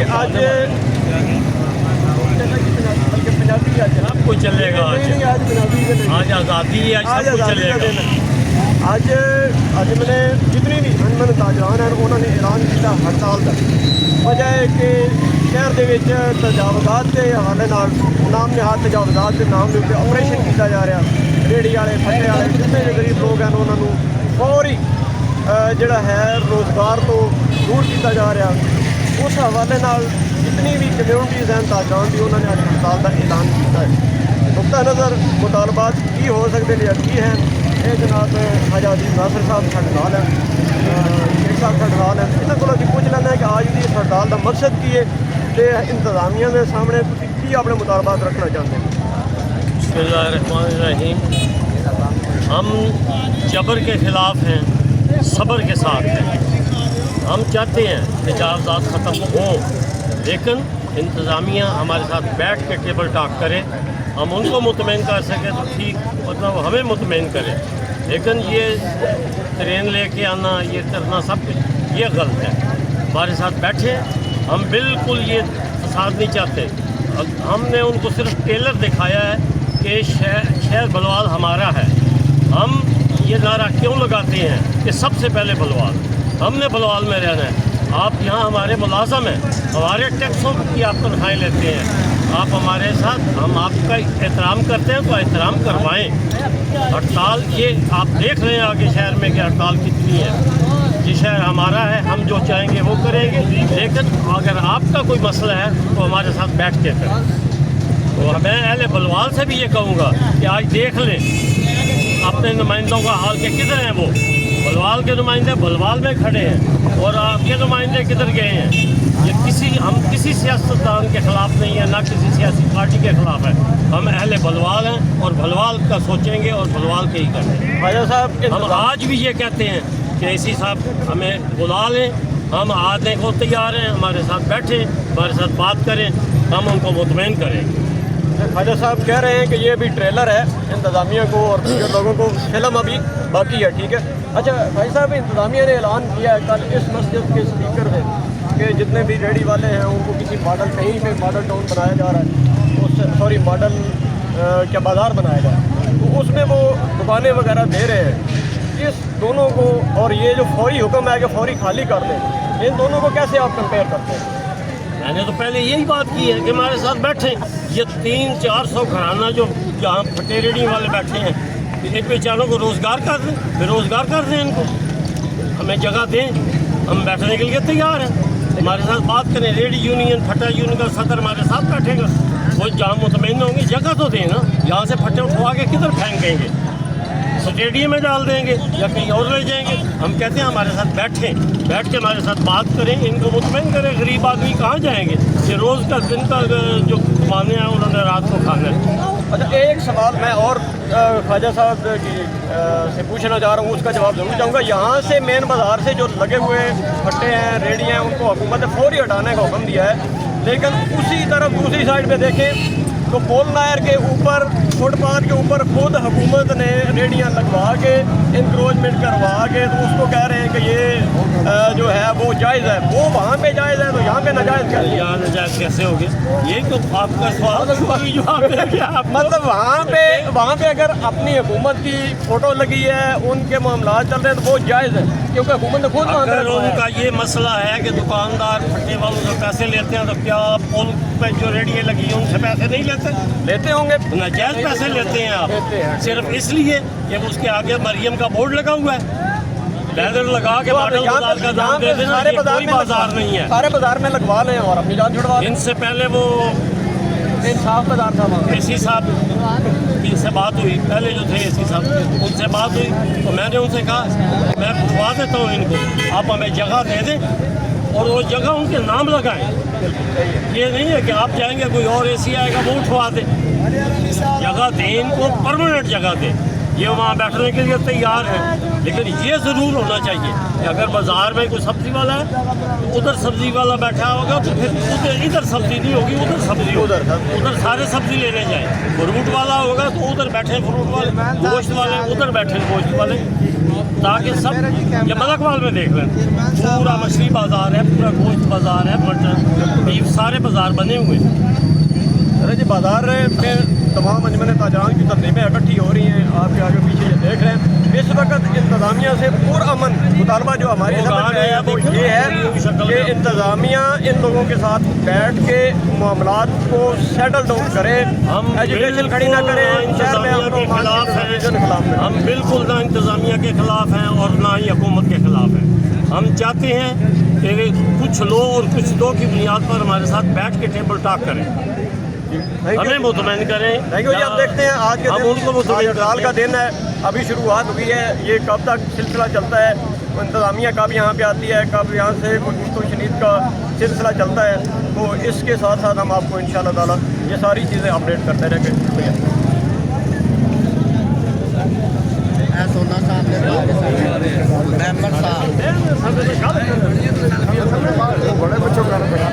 आज पंजाबी सब कुछ चलेगा आज आज़ादी है, आज सब कुछ चलेगा। ਅੱਜ मैंने जितनी भी अनमन ताजरान हैं उन्होंने ऐलान किया हड़ताल का। वजह है कि शहर के तजावजात के हवाले नाम निहाद तजावजात के नाम के ऑपरेशन किया जा रहा। रेहड़ी वाले फटे वाले जितने भी गरीब लोग हैं उन्होंने फौरी जोड़ा है रोज़गार तो दूर किया जा रहा। उस हवाले जितनी भी कम्यूनिटीज़ हैं ताजरान की उन्होंने आज हड़ताल का ऐलान किया है। नुक्ता नज़र मुतालबात की हो सकते हैं की हैं ये जनाब ख्वाजा अजीज नासिर साहब साढ़े नाल है, शेख साहब साढ़े नाल है। इन्होंने को पूछ लेना है कि आज की इस हड़ताल का मकसद की है तो इंतजामिया के सामने की अपने मुतालबात रखना चाहते हैं। बिस्मिल्लाहिर्रहमानिर्रहीम। हम जबर के ख़िलाफ़ हैं, सब्र के साथ हैं। हम चाहते हैं कि तजावुज़ात ख़त्म हो, लेकिन इंतज़ामिया हमारे साथ बैठ के टेबल टॉक करे। हम उनको मुतमईन कर सकें तो ठीक, मतलब हमें मुतमईन करें। लेकिन ये ट्रेन लेके आना, ये करना, सब कुछ ये गलत है। हमारे साथ बैठे, हम बिल्कुल ये फसाद नहीं चाहते। हमने उनको सिर्फ टेलर दिखाया है कि शहर बलवाल हमारा है। हम ये नारा क्यों लगाते हैं कि सबसे पहले बलवाल, हमने बलवाल में रहना है। आप यहाँ हमारे मुलाज़म हैं, हमारे टैक्सों की आप तनख्वाहें लेते हैं। आप हमारे साथ, हम आपका एहतराम करते हैं तो एहतराम करवाएं। हड़ताल ये आप देख रहे हैं आगे शहर में कि हड़ताल कितनी है। ये शहर हमारा है, हम जो चाहेंगे वो करेंगे। लेकिन अगर आपका कोई मसला है तो हमारे साथ बैठ के करें। तो मैं अहले बलवाल से भी ये कहूँगा कि आज देख लें अपने नुमाइंदों का हाल के किधर हैं। वो बलवाल के नुमाइंदे बलवाल में खड़े हैं और आपके नुमाइंदे किधर गए हैं। ये हम किसी सियासतदान के ख़िलाफ़ नहीं है, ना किसी सियासी पार्टी के ख़िलाफ़ है। हम अहले बलवाल हैं और बलवाल का सोचेंगे और बलवाल के ही करेंगे। ख्वाजा साहब हम आज भी ये कहते हैं कि एसी साहब हमें बुला लें, हम आने को तैयार हैं, हमारे साथ बैठें, हमारे साथ बात करें, हम उनको मुतमईन करेंगे। ख्वाजा साहब कह रहे हैं कि ये भी ट्रेलर है इंतज़ामिया को और जो लोगों को, फिल्म अभी बाकी है। ठीक है, अच्छा ख्वाजा साहब, इंतज़ामिया ने ऐलान किया है कल इस मस्जिद के स्पीकर में कि जितने भी रेहड़ी वाले हैं उनको किसी मॉडल, कहीं पे मॉडल टाउन बनाया जा रहा है, सॉरी मॉडल क्या बाज़ार बनाया जा रहा है, तो उसमें वो दुकानें वगैरह दे रहे हैं। इस दोनों को और ये जो फौरी हुक्म है कि फौरी खाली कर दें, इन दोनों को कैसे आप कंपेयर करते हैं? मैंने तो पहले यही बात की है कि हमारे साथ बैठे। ये 300-400 घराना जो जहाँ फटे रेहड़ी वाले बैठे हैं, इन बेचारों को रोज़गार कर दें, बेरोज़गार कर दें इनको, हमें जगह दें, हम बैठने के लिए तैयार हैं। हमारे साथ बात करें, रेहड़ी यूनियन, फटा यूनियन का सदर हमारे साथ बैठेगा। वो जहाँ मुतमईन होंगे जगह तो दें ना। यहाँ से फटे उठवा के किधर फेंकेंगे, स्टेडियम में डाल देंगे या कहीं और ले जाएंगे। हम कहते हैं हमारे साथ बैठें, बैठ के हमारे साथ बात करें, इनको मुतमईन करें। गरीब आदमी कहाँ जाएंगे, ये रोज़ का दिन का जो कमाने हैं उन्होंने रात को खाना है। अच्छा, एक सवाल मैं और ख्वाजा साहब की से पूछना चाह रहा हूँ, उसका जवाब जरूर चाहूँगा। यहाँ से मेन बाज़ार से जो लगे हुए फट्टे हैं, रेहड़ी हैं, उनको हुकूमत ने फौरी हटाने का हुक्म दिया है। लेकिन उसी तरफ दूसरी साइड पे देखें तो पोल नायर के ऊपर, फुटपाथ के ऊपर खुद हुकूमत ने रेहड़ियाँ लगवा के इंक्रोचमेंट करवा के तो उसको कह रहे हैं कि ये जो है वो जायज़ है। वो वहाँ पे जायज़ है तो यहाँ पे नाजायज़ क्या? यहाँ नाजायज़ कैसे हो गया? यही तो आपका सवाल मतलब वहाँ पे अगर अपनी हुकूमत की फ़ोटो लगी है, उनके मामला चल रहे हैं तो वो जायज़ है, क्योंकि हुकूमत ने खुद अगर उनका ये मसला है कि दुकानदार फट्टे वालों से पैसे लेते हैं तो क्या पुल पे जो रेहड़ियाँ लगी हैं उनसे पैसे नहीं लेते होंगे? नाजायज़ पैसे लेते हैं आप, सिर्फ इसलिए कि उसके आगे मरियम का बोर्ड लगा हुआ है, बैनर लगा के बाजार का दाम दे देना। कोई बाजार नहीं है, सारे बाजार में लगवा लें और अपनी जान छुड़वा। इनसे पहले वो साफ बाजार था, एसी साहब की से बात हुई, पहले जो थे एसी साहब उनसे बात हुई तो मैंने उनसे कहा मैं उठवा देता हूँ इनको, आप हमें जगह दे दें और वो जगह उनके नाम लगाएं। ये नहीं है कि आप जाएंगे कोई और एसी आएगा वो उठवा दे। जगह दें इनको, परमानेंट जगह दें। ये वहाँ बैठने के लिए तैयार हैं, लेकिन ये ज़रूर होना चाहिए कि अगर बाज़ार में कोई सब्ज़ी वाला है तो उधर सब्ज़ी वाला बैठा होगा तो फिर इधर सब्ज़ी नहीं होगी, उधर सब्ज़ी, उधर सारे सब्ज़ी लेने जाएँ। फ्रूट वाला होगा तो उधर बैठे फ्रूट वाले, गोश्त वाले उधर बैठे गोश्त वाले। ताकि सब ये मलकवाल में देख लें, पूरा मछली बाज़ार है, पूरा गोश्त बाज़ार है, मटन बीफ सारे बाज़ार बने हुए हैं। अरे जी बाज़ार में तमाम अंजमन ताजरान की तंजीमें इकट्ठी हो रही हैं, आपके आगे पीछे ये देख रहे हैं। इस वक्त इंतज़ामिया से पुरअमन मुतालबा जो हमारी समझ में है वो ये है कि इंतज़ामिया इन लोगों के साथ बैठ के मामलात को सेटल डाउन करे, हम एजुकेशन खड़ी ना करे, शहर में इंतज़ामिया के खिलाफ हैं, हैं। हम बिल्कुल ना इंतज़ामिया के खिलाफ हैं और ना ही हुकूमत के खिलाफ हैं। हम चाहते हैं कि कुछ लो और कुछ दो की बुनियाद पर हमारे साथ बैठ के टेबल टॉक करें, हमें मुतमईन करें। थैंक यू जी। आप देखते हैं आज के हम उनको मुतमईन साल का दिन है, अभी शुरुआत हुई है, ये कब तक सिलसिला चलता है, इंतज़ामिया कब यहाँ पे आती है, कब यहाँ से मुश्किल शनीद का सिलसिला चलता है, तो इसके साथ साथ हम आपको इंशाअल्लाह ताला ये सारी चीज़ें अपडेट करते रहेंगे। सोना साहब मेंबर बड़े बच्चों का बंद करो